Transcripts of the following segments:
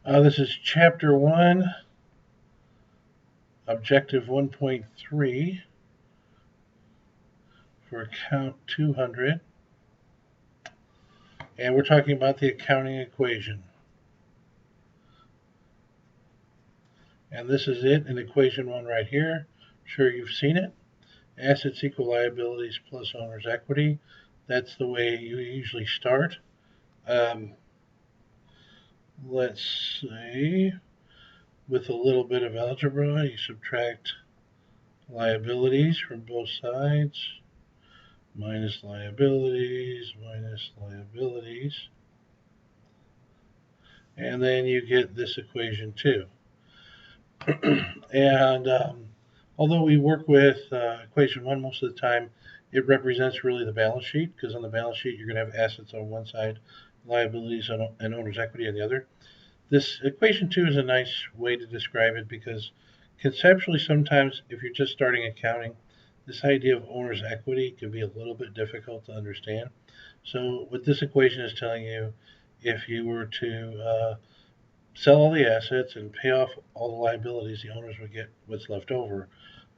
This is Chapter 1, Objective 1.3 for Count 200. And we're talking about the accounting equation. And this is it in equation 1 right here. I'm sure you've seen it. Assets equal liabilities plus owner's equity. That's the way you usually start. Let's say, with a little bit of algebra, you subtract liabilities from both sides. Minus liabilities, minus liabilities. And then you get this equation too. And although we work with equation 1 most of the time, it represents really the balance sheet, because on the balance sheet you're going to have assets on one side, liabilities and owner's equity on the other. This equation 2 is a nice way to describe it, because conceptually sometimes if you're just starting accounting, this idea of owner's equity can be a little bit difficult to understand. So what this equation is telling you, if you were to sell all the assets and pay off all the liabilities, the owners would get what's left over.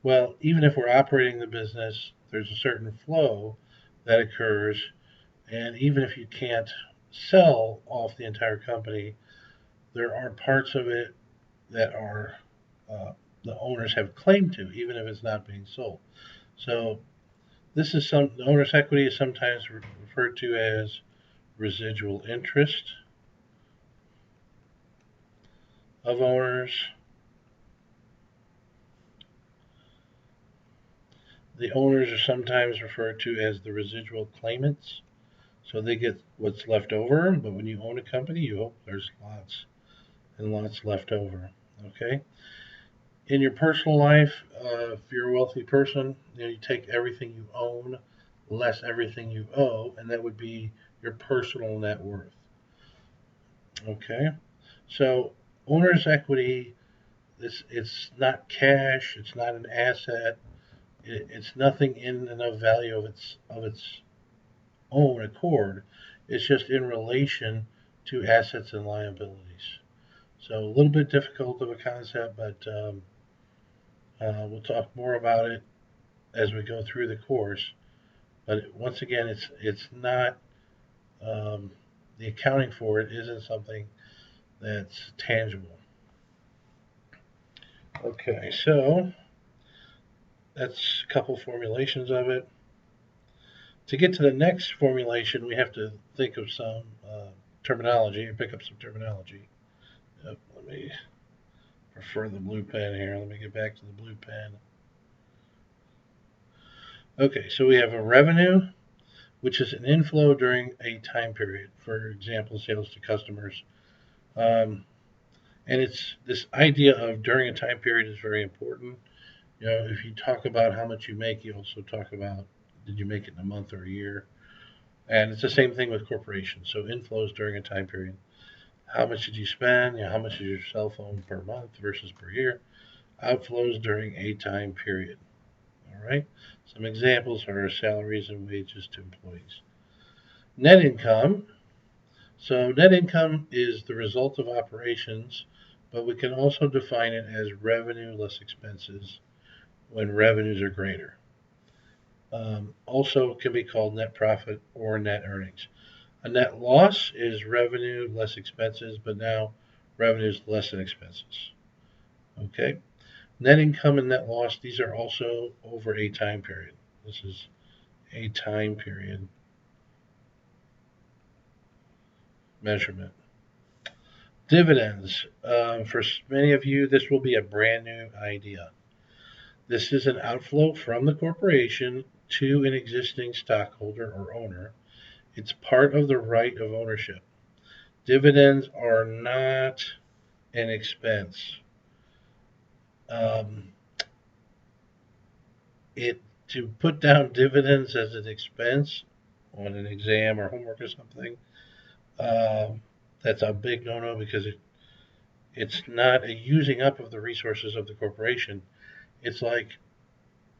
Well, even if we're operating the business, there's a certain flow that occurs, and even if you can't sell off the entire company, there are parts of it that are the owners have claim to, even if it's not being sold. So the owner's equity is sometimes referred to as residual interest of owners. The owners are sometimes referred to as the residual claimants. So they get what's left over, but when you own a company, you hope there's lots and lots left over. Okay? In your personal life, if you're a wealthy person, you take everything you own less everything you owe, and that would be your personal net worth. Okay? So owner's equity, it's not cash, it's not an asset, it's nothing in and of value of its own accord. It's just in relation to assets and liabilities. So a little bit difficult of a concept, but we'll talk more about it as we go through the course. But once again, it's not the accounting for it isn't something that's tangible. Okay, so that's a couple formulations of it. To get to the next formulation, we have to think of some terminology, pick up some terminology. Let me prefer the blue pen here. Let me get back to the blue pen. Okay, so we have a revenue, which is an inflow during a time period. For example, sales to customers. And it's this idea of during a time period is very important. If you talk about how much you make, you also talk about did you make it in a month or a year. And it's the same thing with corporations. So inflows during a time period. How much did you spend? How much is your cell phone per month versus per year? Outflows during a time period. All right. Some examples are salaries and wages to employees. Net income. So net income is the result of operations, but we can also define it as revenue less expenses when revenues are greater. Also can be called net profit or net earnings. A net loss is revenue less expenses, but now revenues less than expenses. Okay. Net income and net loss, these are also over a time period. This is a time period measurement. Dividends. For many of you, this will be a brand new idea. This is an outflow from the corporation to an existing stockholder or owner. It's part of the right of ownership. Dividends are not an expense. Um, to put down dividends as an expense on an exam or homework or something, that's a big no-no, because it's not a using up of the resources of the corporation. It's like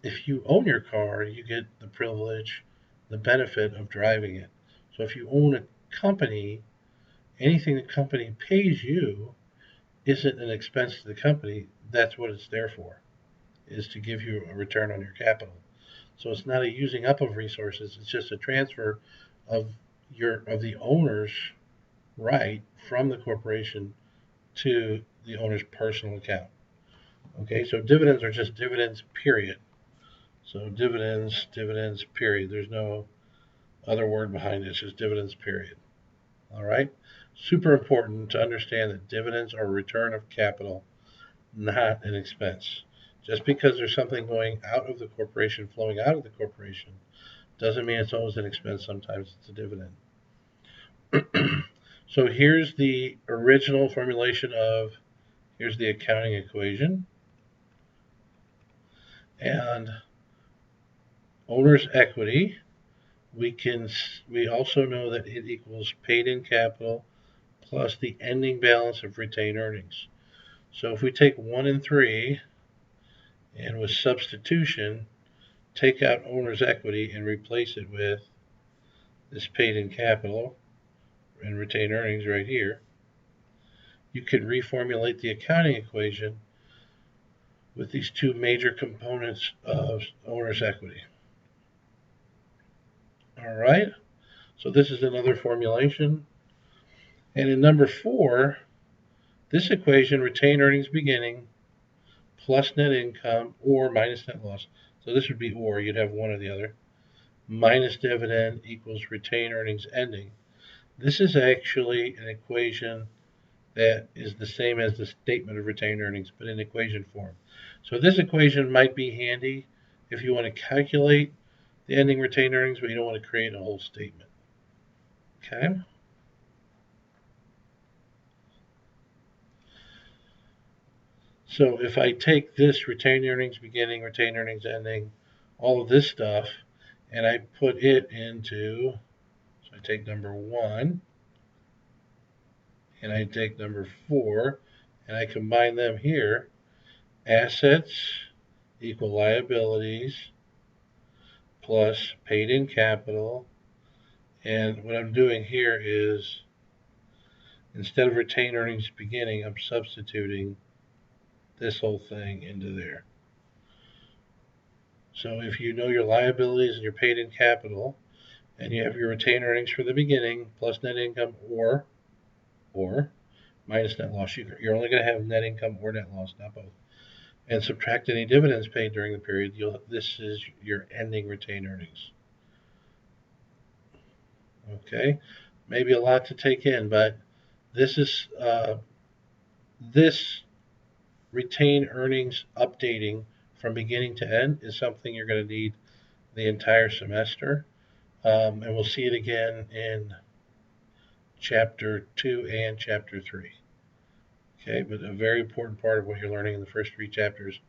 if you own your car, you get the privilege, the benefit of driving it. So if you own a company, anything the company pays you isn't an expense to the company. That's what it's there for, is to give you a return on your capital. So it's not a using up of resources. It's just a transfer of the owner's right from the corporation to the owner's personal account. Okay, so dividends are just dividends, period. So dividends, period. There's no other word behind it. It's just dividends, period. All right? Super important to understand that dividends are a return of capital, not an expense. Just because there's something going out of the corporation, flowing out of the corporation, doesn't mean it's always an expense. Sometimes it's a dividend. So here's the original formulation here's the accounting equation. And owner's equity, we also know that it equals paid in capital plus the ending balance of retained earnings. So if we take 1 and 3 and with substitution take out owner's equity and replace it with this paid in capital and retained earnings right here, you can reformulate the accounting equation with these two major components of owner's equity. All right, so this is another formulation. And in number 4, this equation, retained earnings beginning plus net income or minus net loss. So this would be or, you'd have one or the other. Minus dividend equals retained earnings ending. This is actually an equation that is the same as the statement of retained earnings, but in equation form. So this equation might be handy if you want to calculate the ending retained earnings, but you don't want to create a whole statement. Okay? So if I take this retained earnings beginning, retained earnings ending, all of this stuff, and I put it into, so I take number 1, and I take number 4, and I combine them here, assets equal liabilities plus paid in capital. And what I'm doing here is, instead of retained earnings beginning, I'm substituting this whole thing into there. So if you know your liabilities and your paid in capital, and you have your retained earnings for the beginning plus net income or minus net loss, you're only going to have net income or net loss, not both. And subtract any dividends paid during the period, this is your ending retained earnings. Okay, maybe a lot to take in, but this is this retained earnings updating from beginning to end is something you're going to need the entire semester, and we'll see it again in chapter 2 and chapter 3. Okay, but a very important part of what you're learning in the first 3 chapters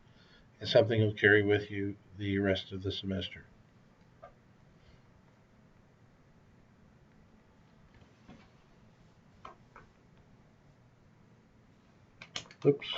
is something you'll carry with you the rest of the semester. Oops.